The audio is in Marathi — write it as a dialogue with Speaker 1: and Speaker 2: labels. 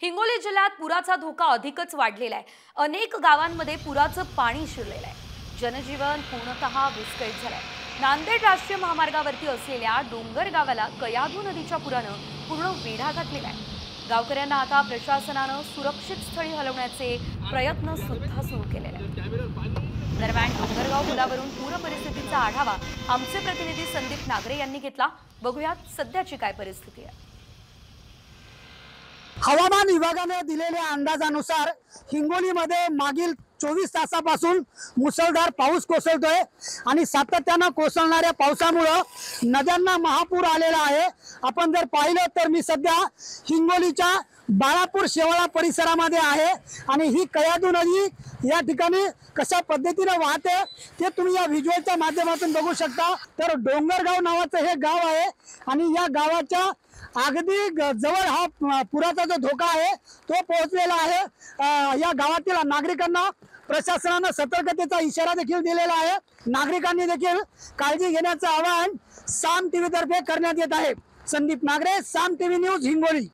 Speaker 1: हिंगोली जिल्ह्यात पुराचा धोका अधिकच वाढलेला आहे। अनेक गावांमध्ये पुराचं पाणी शिरलेलं आहे। जनजीवन पूर्णतः विस्कळीत झालंय। नांदेड राष्ट्रीय महामार्गावरती असलेल्या डोंगर गावाला कयाधू नदीच्या पुरानं पूर्ण वेढा घातलेला आहे। गावकऱ्यांना आता प्रशासनानं सुरक्षित स्थळी हलवण्याचे प्रयत्न सुद्धा सुरू केलेले आहेत। दरम्यान डोंगरगाव पुलावरून पूर परिस्थितीचा आढावा आमचे प्रतिनिधी संदीप नागरे यांनी घेतला। बघूयात सध्याची काय परिस्थिती आहे।
Speaker 2: हवामान विभागाने दिलेल्या अंदाजानुसार हिंगोलीमध्ये मागील 24 तासापासून मुसळधार पाऊस कोसळतोय आणि सातत्याने कोसळणाऱ्या पावसामुळे नद्यांना महापूर आलेला आहे। आपण जर पाहिलं तर मी सध्या हिंगोलीच्या बाळापूर शेवाळा परिसरामध्ये आहे आणि ही कयाधू नदी या ठिकाणी कशा पद्धतीने वाहते ते तुम्ही या व्हिज्युअलच्या माध्यमातून बघू शकता। तर डोंगरगाव नावाचं हे गाव आहे आणि या गावाच्या अगदी जवळ हा पुराचा जो धोका आहे तो पोहोचलेला आहे। या गावातील नागरिकांना प्रशासनाने सतर्कतेचा इशारा देखील दिलेला आहे। नागरिकांनी देखील काळजी घेण्याचं आवाहन साम टीव्ही तर्फे करण्यात येत आहे। संदीप नागरे, साम टीव्ही न्यूज, हिंगोली।